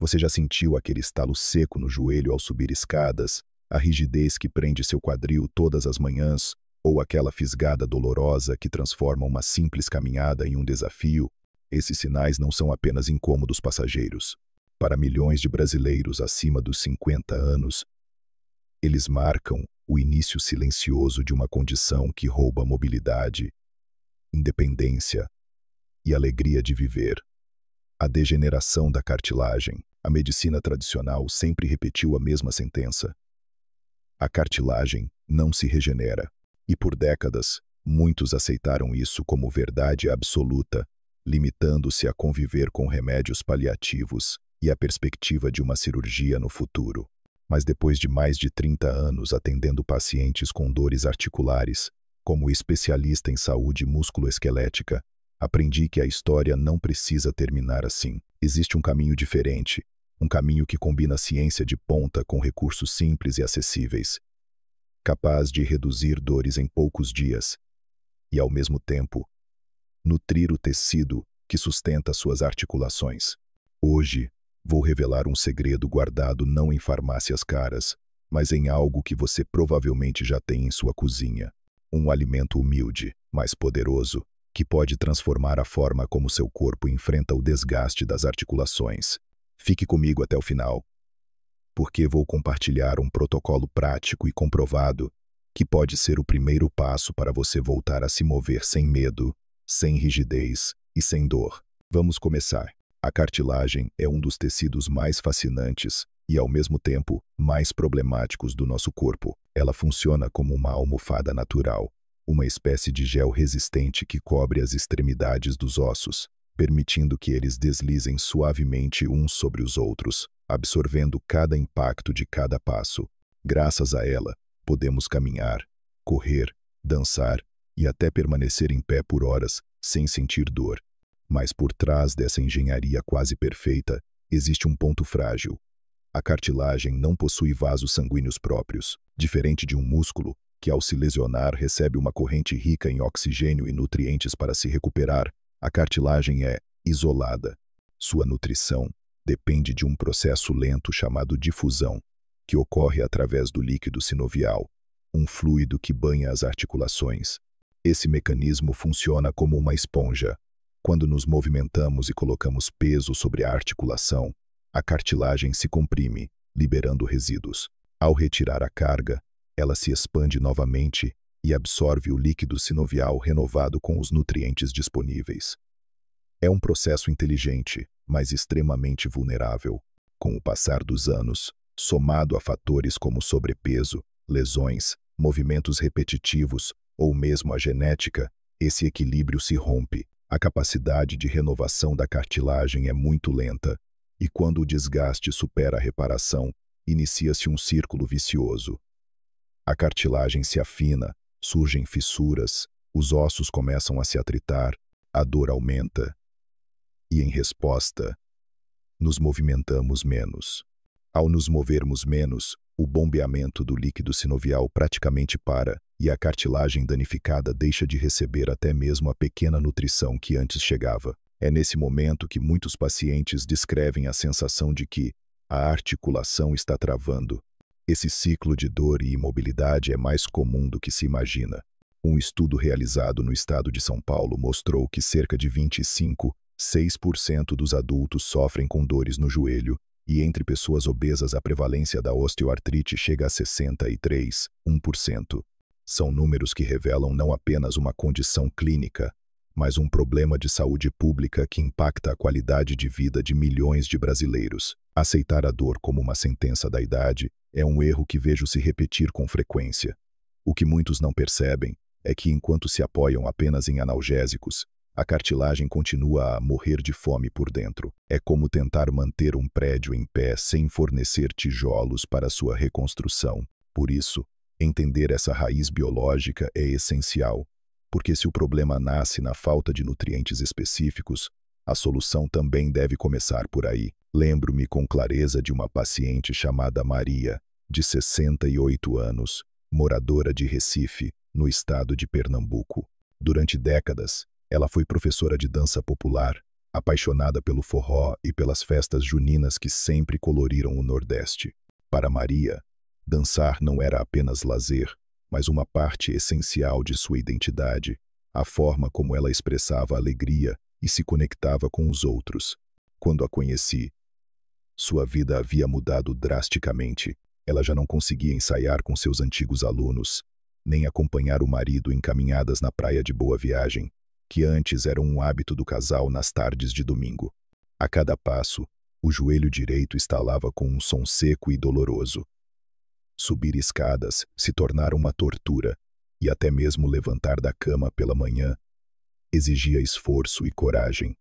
Você já sentiu aquele estalo seco no joelho ao subir escadas, a rigidez que prende seu quadril todas as manhãs, ou aquela fisgada dolorosa que transforma uma simples caminhada em um desafio? Esses sinais não são apenas incômodos passageiros. Para milhões de brasileiros acima dos 50 anos, eles marcam o início silencioso de uma condição que rouba mobilidade, independência e alegria de viver. A degeneração da cartilagem. A medicina tradicional sempre repetiu a mesma sentença: a cartilagem não se regenera. E por décadas, muitos aceitaram isso como verdade absoluta, limitando-se a conviver com remédios paliativos e a perspectiva de uma cirurgia no futuro. Mas depois de mais de 30 anos atendendo pacientes com dores articulares, como especialista em saúde musculoesquelética, aprendi que a história não precisa terminar assim. Existe um caminho diferente, um caminho que combina ciência de ponta com recursos simples e acessíveis, capaz de reduzir dores em poucos dias e, ao mesmo tempo, nutrir o tecido que sustenta suas articulações. Hoje, vou revelar um segredo guardado não em farmácias caras, mas em algo que você provavelmente já tem em sua cozinha. Um alimento humilde, mas poderoso, que pode transformar a forma como seu corpo enfrenta o desgaste das articulações. Fique comigo até o final, porque vou compartilhar um protocolo prático e comprovado que pode ser o primeiro passo para você voltar a se mover sem medo, sem rigidez e sem dor. Vamos começar. A cartilagem é um dos tecidos mais fascinantes e, ao mesmo tempo, mais problemáticos do nosso corpo. Ela funciona como uma almofada natural, uma espécie de gel resistente que cobre as extremidades dos ossos, permitindo que eles deslizem suavemente uns sobre os outros, absorvendo cada impacto de cada passo. Graças a ela, podemos caminhar, correr, dançar e até permanecer em pé por horas sem sentir dor. Mas por trás dessa engenharia quase perfeita, existe um ponto frágil. A cartilagem não possui vasos sanguíneos próprios, diferente de um músculo, que ao se lesionar recebe uma corrente rica em oxigênio e nutrientes para se recuperar. A cartilagem é isolada. Sua nutrição depende de um processo lento chamado difusão, que ocorre através do líquido sinovial, um fluido que banha as articulações. Esse mecanismo funciona como uma esponja. Quando nos movimentamos e colocamos peso sobre a articulação, a cartilagem se comprime, liberando resíduos. Ao retirar a carga, ela se expande novamente e absorve o líquido sinovial renovado com os nutrientes disponíveis. É um processo inteligente, mas extremamente vulnerável. Com o passar dos anos, somado a fatores como sobrepeso, lesões, movimentos repetitivos ou mesmo a genética, esse equilíbrio se rompe. A capacidade de renovação da cartilagem é muito lenta, e quando o desgaste supera a reparação, inicia-se um círculo vicioso. A cartilagem se afina, surgem fissuras, os ossos começam a se atritar, a dor aumenta. E, em resposta, nos movimentamos menos. Ao nos movermos menos, o bombeamento do líquido sinovial praticamente para, e a cartilagem danificada deixa de receber até mesmo a pequena nutrição que antes chegava. É nesse momento que muitos pacientes descrevem a sensação de que a articulação está travando. Esse ciclo de dor e imobilidade é mais comum do que se imagina. Um estudo realizado no estado de São Paulo mostrou que cerca de 25,6% dos adultos sofrem com dores no joelho, e entre pessoas obesas a prevalência da osteoartrite chega a 63,1%. São números que revelam não apenas uma condição clínica, mas um problema de saúde pública que impacta a qualidade de vida de milhões de brasileiros. Aceitar a dor como uma sentença da idade é um erro que vejo se repetir com frequência. O que muitos não percebem é que, enquanto se apoiam apenas em analgésicos, a cartilagem continua a morrer de fome por dentro. É como tentar manter um prédio em pé sem fornecer tijolos para sua reconstrução. Por isso, entender essa raiz biológica é essencial, porque se o problema nasce na falta de nutrientes específicos, a solução também deve começar por aí. Lembro-me com clareza de uma paciente chamada Maria, de 68 anos, moradora de Recife, no estado de Pernambuco. Durante décadas, ela foi professora de dança popular, apaixonada pelo forró e pelas festas juninas que sempre coloriram o Nordeste. Para Maria, dançar não era apenas lazer, mas uma parte essencial de sua identidade, a forma como ela expressava alegria e se conectava com os outros. Quando a conheci, sua vida havia mudado drasticamente. Ela já não conseguia ensaiar com seus antigos alunos, nem acompanhar o marido em caminhadas na praia de Boa Viagem, que antes era um hábito do casal nas tardes de domingo. A cada passo, o joelho direito estalava com um som seco e doloroso. Subir escadas se tornara uma tortura, e até mesmo levantar da cama pela manhã exigia esforço e coragem.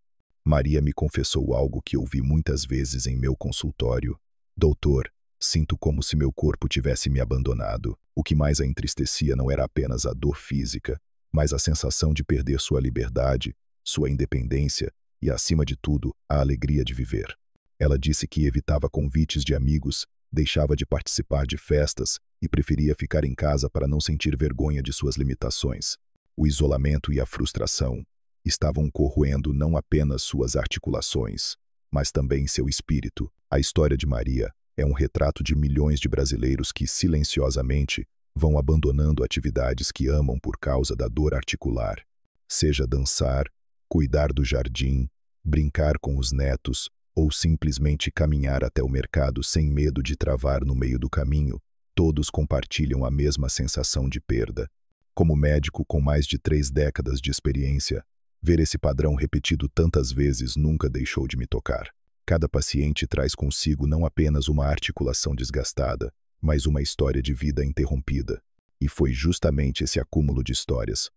Maria me confessou algo que ouvi muitas vezes em meu consultório. Doutor, sinto como se meu corpo tivesse me abandonado. O que mais a entristecia não era apenas a dor física, mas a sensação de perder sua liberdade, sua independência e, acima de tudo, a alegria de viver. Ela disse que evitava convites de amigos, deixava de participar de festas e preferia ficar em casa para não sentir vergonha de suas limitações. O isolamento e a frustração estavam corroendo não apenas suas articulações, mas também seu espírito. A história de Maria é um retrato de milhões de brasileiros que, silenciosamente, vão abandonando atividades que amam por causa da dor articular. Seja dançar, cuidar do jardim, brincar com os netos ou simplesmente caminhar até o mercado sem medo de travar no meio do caminho, todos compartilham a mesma sensação de perda. Como médico com mais de 3 décadas de experiência, ver esse padrão repetido tantas vezes nunca deixou de me tocar. Cada paciente traz consigo não apenas uma articulação desgastada, mas uma história de vida interrompida. E foi justamente esse acúmulo de histórias,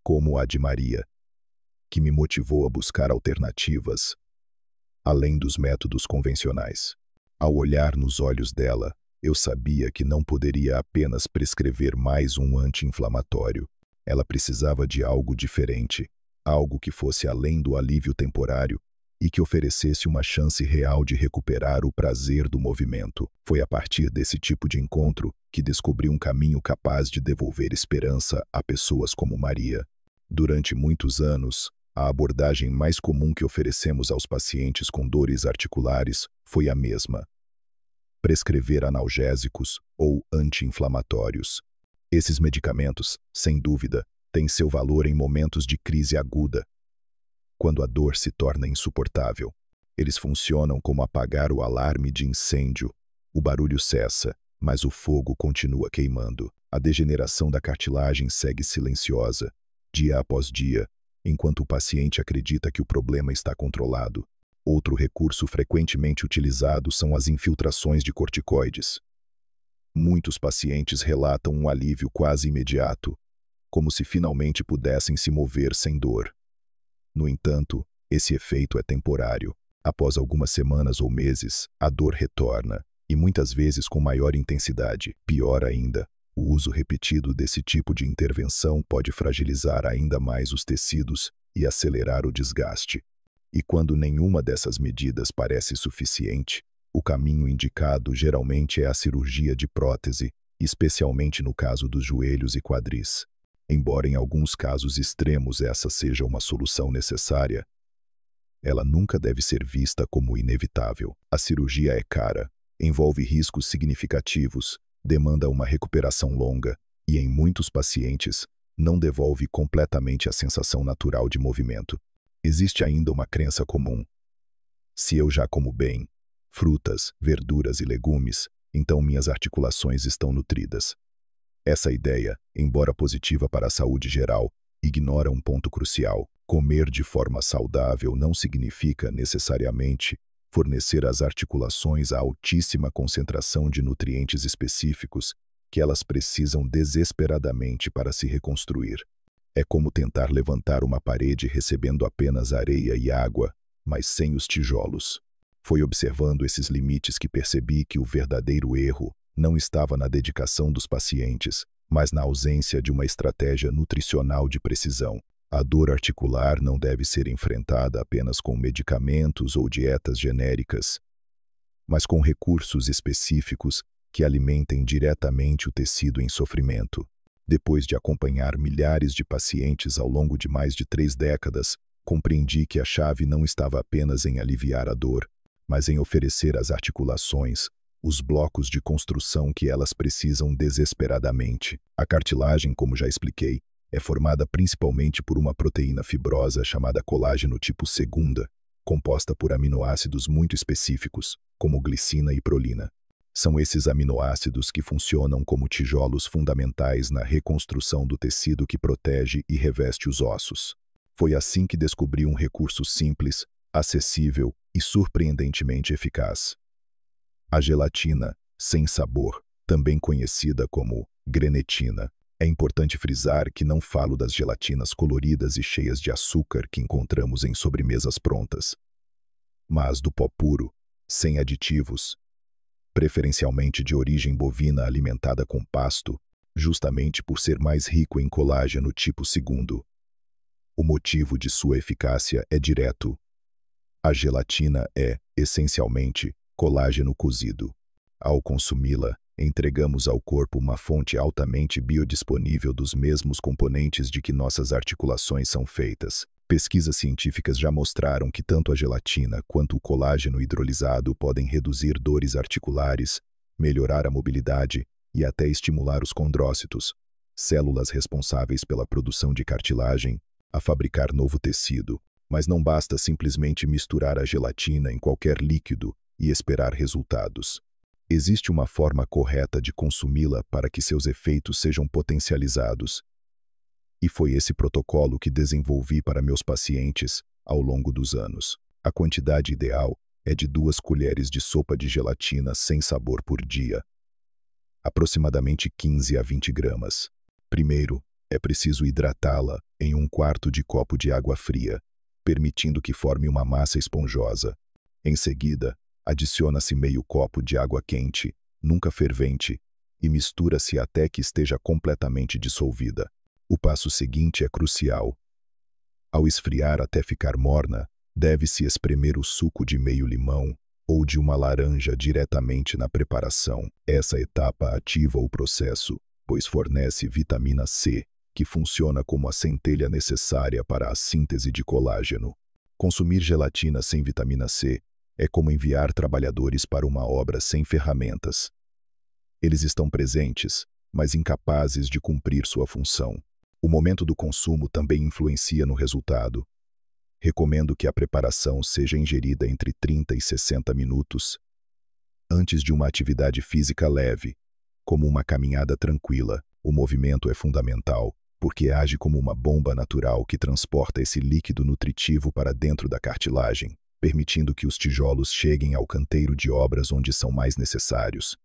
como a de Maria, que me motivou a buscar alternativas, além dos métodos convencionais. Ao olhar nos olhos dela, eu sabia que não poderia apenas prescrever mais um anti-inflamatório. Ela precisava de algo diferente, algo que fosse além do alívio temporário e que oferecesse uma chance real de recuperar o prazer do movimento. Foi a partir desse tipo de encontro que descobri um caminho capaz de devolver esperança a pessoas como Maria. Durante muitos anos, a abordagem mais comum que oferecemos aos pacientes com dores articulares foi a mesma: prescrever analgésicos ou anti-inflamatórios. Esses medicamentos, sem dúvida, têm seu valor em momentos de crise aguda, quando a dor se torna insuportável. Eles funcionam como apagar o alarme de incêndio. O barulho cessa, mas o fogo continua queimando. A degeneração da cartilagem segue silenciosa, dia após dia, enquanto o paciente acredita que o problema está controlado. Outro recurso frequentemente utilizado são as infiltrações de corticoides. Muitos pacientes relatam um alívio quase imediato, como se finalmente pudessem se mover sem dor. No entanto, esse efeito é temporário. Após algumas semanas ou meses, a dor retorna, e muitas vezes com maior intensidade. Pior ainda, o uso repetido desse tipo de intervenção pode fragilizar ainda mais os tecidos e acelerar o desgaste. E quando nenhuma dessas medidas parece suficiente, o caminho indicado geralmente é a cirurgia de prótese, especialmente no caso dos joelhos e quadris. Embora em alguns casos extremos essa seja uma solução necessária, ela nunca deve ser vista como inevitável. A cirurgia é cara, envolve riscos significativos, demanda uma recuperação longa e, em muitos pacientes, não devolve completamente a sensação natural de movimento. Existe ainda uma crença comum: se eu já como bem frutas, verduras e legumes, então minhas articulações estão nutridas. Essa ideia, embora positiva para a saúde geral, ignora um ponto crucial. Comer de forma saudável não significa necessariamente fornecer às articulações a altíssima concentração de nutrientes específicos que elas precisam desesperadamente para se reconstruir. É como tentar levantar uma parede recebendo apenas areia e água, mas sem os tijolos. Foi observando esses limites que percebi que o verdadeiro erro não estava na dedicação dos pacientes, mas na ausência de uma estratégia nutricional de precisão. A dor articular não deve ser enfrentada apenas com medicamentos ou dietas genéricas, mas com recursos específicos que alimentem diretamente o tecido em sofrimento. Depois de acompanhar milhares de pacientes ao longo de mais de 3 décadas, compreendi que a chave não estava apenas em aliviar a dor, mas em oferecer às articulações os blocos de construção que elas precisam desesperadamente. A cartilagem, como já expliquei, é formada principalmente por uma proteína fibrosa chamada colágeno tipo 2, composta por aminoácidos muito específicos, como glicina e prolina. São esses aminoácidos que funcionam como tijolos fundamentais na reconstrução do tecido que protege e reveste os ossos. Foi assim que descobri um recurso simples, acessível e surpreendentemente eficaz. A gelatina, sem sabor, também conhecida como grenetina. É importante frisar que não falo das gelatinas coloridas e cheias de açúcar que encontramos em sobremesas prontas, mas do pó puro, sem aditivos, preferencialmente de origem bovina alimentada com pasto, justamente por ser mais rico em colágeno tipo 2. O motivo de sua eficácia é direto. A gelatina é, essencialmente, colágeno cozido. Ao consumi-la, entregamos ao corpo uma fonte altamente biodisponível dos mesmos componentes de que nossas articulações são feitas. Pesquisas científicas já mostraram que tanto a gelatina quanto o colágeno hidrolisado podem reduzir dores articulares, melhorar a mobilidade e até estimular os condrócitos, células responsáveis pela produção de cartilagem, a fabricar novo tecido. Mas não basta simplesmente misturar a gelatina em qualquer líquido e esperar resultados. Existe uma forma correta de consumi-la para que seus efeitos sejam potencializados. E foi esse protocolo que desenvolvi para meus pacientes ao longo dos anos. A quantidade ideal é de 2 colheres de sopa de gelatina sem sabor por dia, aproximadamente 15 a 20 gramas. Primeiro, é preciso hidratá-la em 1/4 de copo de água fria, permitindo que forme uma massa esponjosa. Em seguida, adiciona-se meio copo de água quente, nunca fervente, e mistura-se até que esteja completamente dissolvida. O passo seguinte é crucial. Ao esfriar até ficar morna, deve-se espremer o suco de meio limão ou de uma laranja diretamente na preparação. Essa etapa ativa o processo, pois fornece vitamina C, que funciona como a centelha necessária para a síntese de colágeno. Consumir gelatina sem vitamina C é como enviar trabalhadores para uma obra sem ferramentas. Eles estão presentes, mas incapazes de cumprir sua função. O momento do consumo também influencia no resultado. Recomendo que a preparação seja ingerida entre 30 e 60 minutos antes de uma atividade física leve, como uma caminhada tranquila. O movimento é fundamental, porque age como uma bomba natural que transporta esse líquido nutritivo para dentro da cartilagem, permitindo que os tijolos cheguem ao canteiro de obras onde são mais necessários.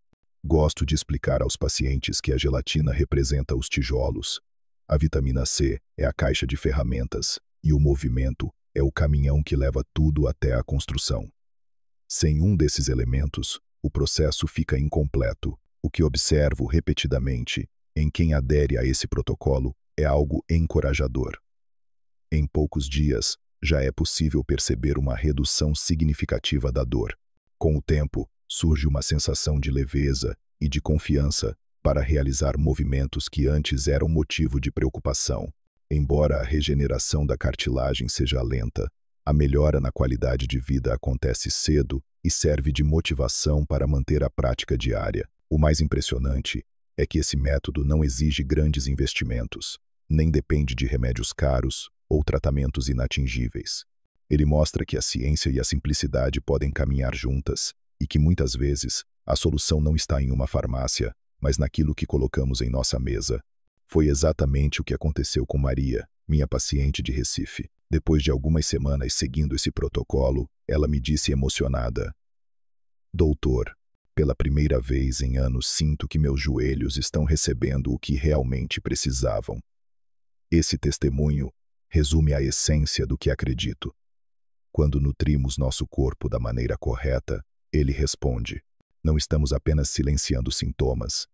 Gosto de explicar aos pacientes que a gelatina representa os tijolos, a vitamina C é a caixa de ferramentas e o movimento é o caminhão que leva tudo até a construção. Sem um desses elementos, o processo fica incompleto. O que observo repetidamente em quem adere a esse protocolo é algo encorajador. Em poucos dias, já é possível perceber uma redução significativa da dor. Com o tempo, surge uma sensação de leveza e de confiança para realizar movimentos que antes eram motivo de preocupação. Embora a regeneração da cartilagem seja lenta, a melhora na qualidade de vida acontece cedo e serve de motivação para manter a prática diária. O mais impressionante é que esse método não exige grandes investimentos, nem depende de remédios caros ou tratamentos inatingíveis. Ele mostra que a ciência e a simplicidade podem caminhar juntas e que muitas vezes a solução não está em uma farmácia, mas naquilo que colocamos em nossa mesa. Foi exatamente o que aconteceu com Maria, minha paciente de Recife. Depois de algumas semanas seguindo esse protocolo, ela me disse emocionada: "Doutor, pela primeira vez em anos sinto que meus joelhos estão recebendo o que realmente precisavam." Esse testemunho resume a essência do que acredito. Quando nutrimos nosso corpo da maneira correta, ele responde. Não estamos apenas silenciando sintomas.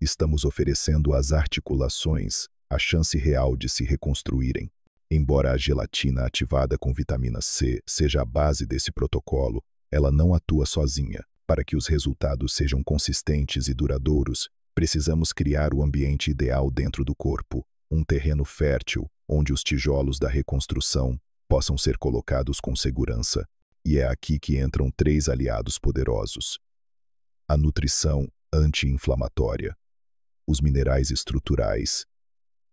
Estamos oferecendo às articulações a chance real de se reconstruírem. Embora a gelatina ativada com vitamina C seja a base desse protocolo, ela não atua sozinha. Para que os resultados sejam consistentes e duradouros, precisamos criar o ambiente ideal dentro do corpo, um terreno fértil onde os tijolos da reconstrução possam ser colocados com segurança. E é aqui que entram 3 aliados poderosos: a nutrição anti-inflamatória, os minerais estruturais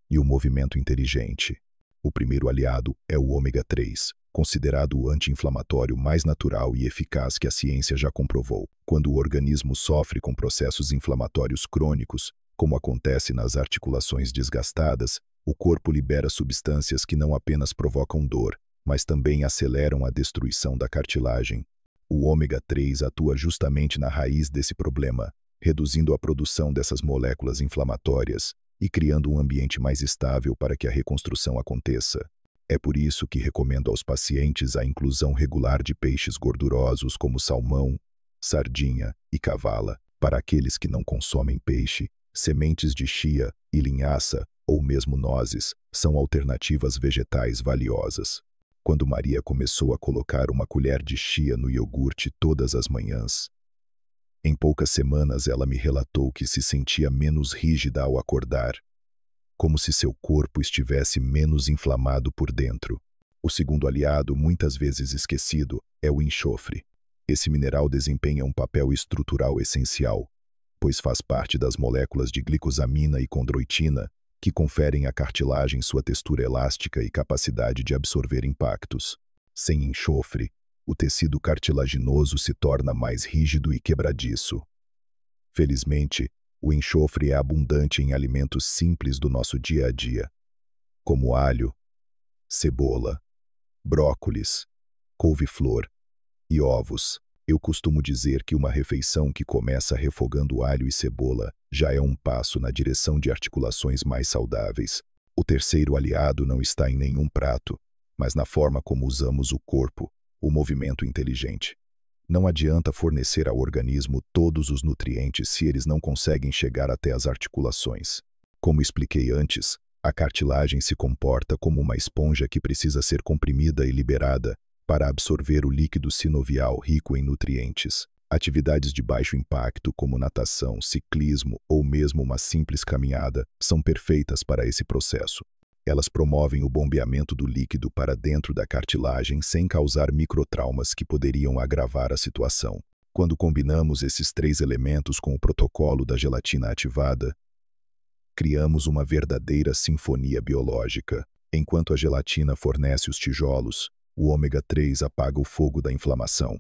e o movimento inteligente. O primeiro aliado é o ômega 3, considerado o anti-inflamatório mais natural e eficaz que a ciência já comprovou. Quando o organismo sofre com processos inflamatórios crônicos, como acontece nas articulações desgastadas, o corpo libera substâncias que não apenas provocam dor, mas também aceleram a destruição da cartilagem. O ômega 3 atua justamente na raiz desse problema, reduzindo a produção dessas moléculas inflamatórias e criando um ambiente mais estável para que a reconstrução aconteça. É por isso que recomendo aos pacientes a inclusão regular de peixes gordurosos como salmão, sardinha e cavala. Para aqueles que não consomem peixe, sementes de chia e linhaça, ou mesmo nozes, são alternativas vegetais valiosas. Quando Maria começou a colocar uma colher de chia no iogurte todas as manhãs, em poucas semanas ela me relatou que se sentia menos rígida ao acordar, como se seu corpo estivesse menos inflamado por dentro. O segundo aliado, muitas vezes esquecido, é o enxofre. Esse mineral desempenha um papel estrutural essencial, pois faz parte das moléculas de glicosamina e condroitina, que conferem à cartilagem sua textura elástica e capacidade de absorver impactos. Sem enxofre, o tecido cartilaginoso se torna mais rígido e quebradiço. Felizmente, o enxofre é abundante em alimentos simples do nosso dia a dia, como alho, cebola, brócolis, couve-flor e ovos. Eu costumo dizer que uma refeição que começa refogando alho e cebola já é um passo na direção de articulações mais saudáveis. O terceiro aliado não está em nenhum prato, mas na forma como usamos o corpo, o movimento inteligente. Não adianta fornecer ao organismo todos os nutrientes se eles não conseguem chegar até as articulações. Como expliquei antes, a cartilagem se comporta como uma esponja que precisa ser comprimida e liberada para absorver o líquido sinovial rico em nutrientes. Atividades de baixo impacto, como natação, ciclismo ou mesmo uma simples caminhada, são perfeitas para esse processo. Elas promovem o bombeamento do líquido para dentro da cartilagem sem causar microtraumas que poderiam agravar a situação. Quando combinamos esses 3 elementos com o protocolo da gelatina ativada, criamos uma verdadeira sinfonia biológica. Enquanto a gelatina fornece os tijolos, o ômega 3 apaga o fogo da inflamação.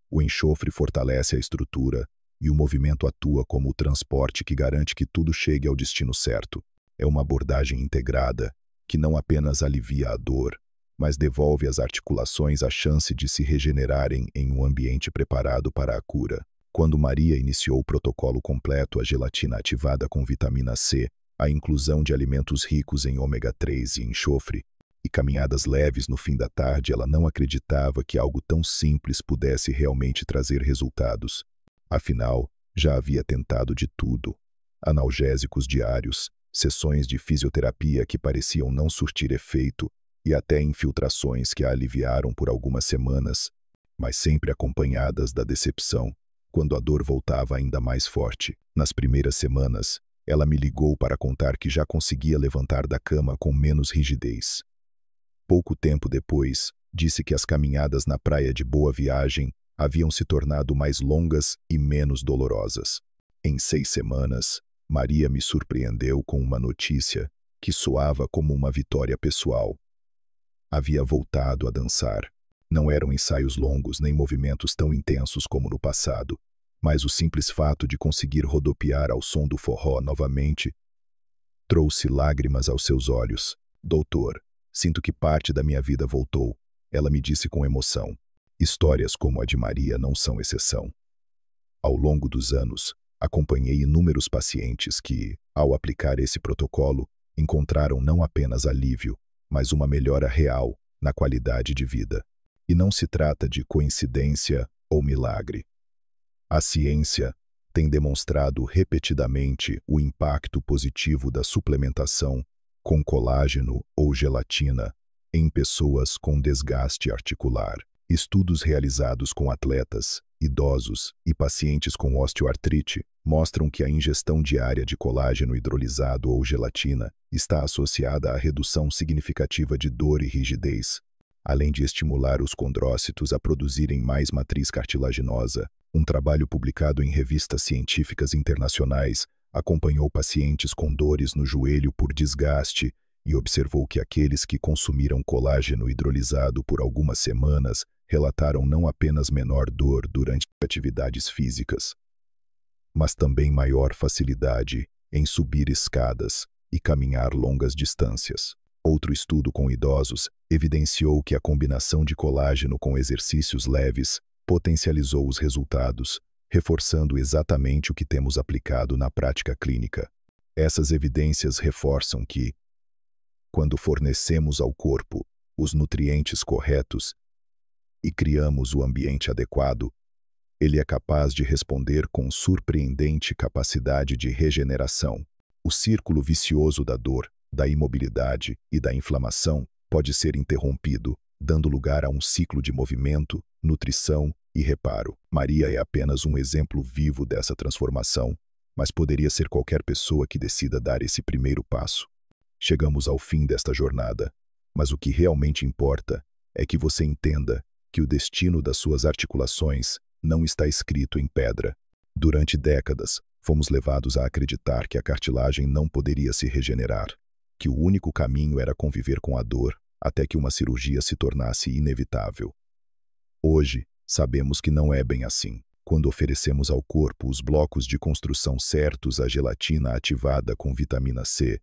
O enxofre fortalece a estrutura e o movimento atua como o transporte que garante que tudo chegue ao destino certo. É uma abordagem integrada, que não apenas alivia a dor, mas devolve às articulações a chance de se regenerarem em um ambiente preparado para a cura. Quando Maria iniciou o protocolo completo, a gelatina ativada com vitamina C, a inclusão de alimentos ricos em ômega 3 e enxofre, e caminhadas leves no fim da tarde, ela não acreditava que algo tão simples pudesse realmente trazer resultados. Afinal, já havia tentado de tudo: analgésicos diários, sessões de fisioterapia que pareciam não surtir efeito e até infiltrações que a aliviaram por algumas semanas, mas sempre acompanhadas da decepção, quando a dor voltava ainda mais forte. Nas primeiras semanas, ela me ligou para contar que já conseguia levantar da cama com menos rigidez. Pouco tempo depois, disse que as caminhadas na praia de Boa Viagem haviam se tornado mais longas e menos dolorosas. Em 6 semanas, Maria me surpreendeu com uma notícia que soava como uma vitória pessoal. Havia voltado a dançar. Não eram ensaios longos nem movimentos tão intensos como no passado, mas o simples fato de conseguir rodopiar ao som do forró novamente trouxe lágrimas aos seus olhos. Doutor, sinto que parte da minha vida voltou, ela me disse com emoção. Histórias como a de Maria não são exceção. Ao longo dos anos, acompanhei inúmeros pacientes que, ao aplicar esse protocolo, encontraram não apenas alívio, mas uma melhora real na qualidade de vida. E não se trata de coincidência ou milagre. A ciência tem demonstrado repetidamente o impacto positivo da suplementação com colágeno ou gelatina em pessoas com desgaste articular. Estudos realizados com atletas, idosos e pacientes com osteoartrite mostram que a ingestão diária de colágeno hidrolisado ou gelatina está associada à redução significativa de dor e rigidez, além de estimular os condrócitos a produzirem mais matriz cartilaginosa. Um trabalho publicado em revistas científicas internacionais acompanhou pacientes com dores no joelho por desgaste e observou que aqueles que consumiram colágeno hidrolisado por algumas semanas relataram não apenas menor dor durante atividades físicas, mas também maior facilidade em subir escadas e caminhar longas distâncias. Outro estudo com idosos evidenciou que a combinação de colágeno com exercícios leves potencializou os resultados, reforçando exatamente o que temos aplicado na prática clínica. Essas evidências reforçam que, quando fornecemos ao corpo os nutrientes corretos e criamos o ambiente adequado, ele é capaz de responder com surpreendente capacidade de regeneração. O círculo vicioso da dor, da imobilidade e da inflamação pode ser interrompido, dando lugar a um ciclo de movimento, nutrição e reparo. Maria é apenas um exemplo vivo dessa transformação, mas poderia ser qualquer pessoa que decida dar esse primeiro passo. Chegamos ao fim desta jornada, mas o que realmente importa é que você entenda que o destino das suas articulações não está escrito em pedra. Durante décadas, fomos levados a acreditar que a cartilagem não poderia se regenerar, que o único caminho era conviver com a dor até que uma cirurgia se tornasse inevitável. Hoje, sabemos que não é bem assim. Quando oferecemos ao corpo os blocos de construção certos, a gelatina ativada com vitamina C,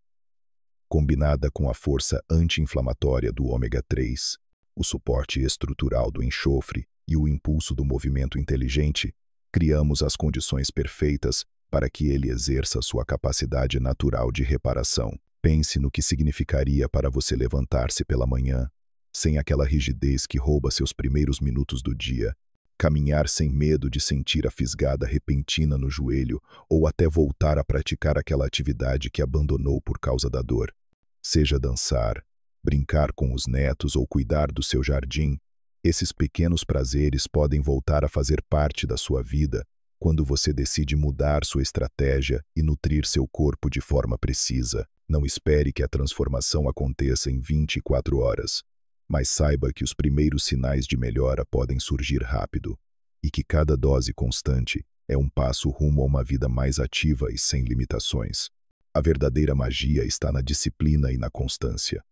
combinada com a força anti-inflamatória do ômega 3, o suporte estrutural do enxofre e o impulso do movimento inteligente, criamos as condições perfeitas para que ele exerça sua capacidade natural de reparação. Pense no que significaria para você levantar-se pela manhã, sem aquela rigidez que rouba seus primeiros minutos do dia, caminhar sem medo de sentir a fisgada repentina no joelho ou até voltar a praticar aquela atividade que abandonou por causa da dor. Seja dançar, brincar com os netos ou cuidar do seu jardim, esses pequenos prazeres podem voltar a fazer parte da sua vida quando você decide mudar sua estratégia e nutrir seu corpo de forma precisa. Não espere que a transformação aconteça em 24 horas, mas saiba que os primeiros sinais de melhora podem surgir rápido e que cada dose constante é um passo rumo a uma vida mais ativa e sem limitações. A verdadeira magia está na disciplina e na constância.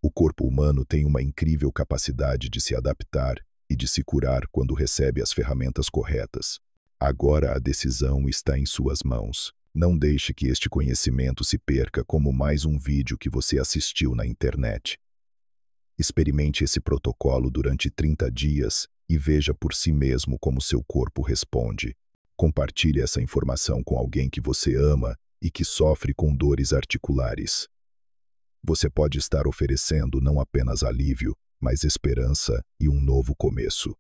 O corpo humano tem uma incrível capacidade de se adaptar e de se curar quando recebe as ferramentas corretas. Agora a decisão está em suas mãos. Não deixe que este conhecimento se perca como mais um vídeo que você assistiu na internet. Experimente esse protocolo durante 30 dias e veja por si mesmo como seu corpo responde. Compartilhe essa informação com alguém que você ama e que sofre com dores articulares. Você pode estar oferecendo não apenas alívio, mas esperança e um novo começo.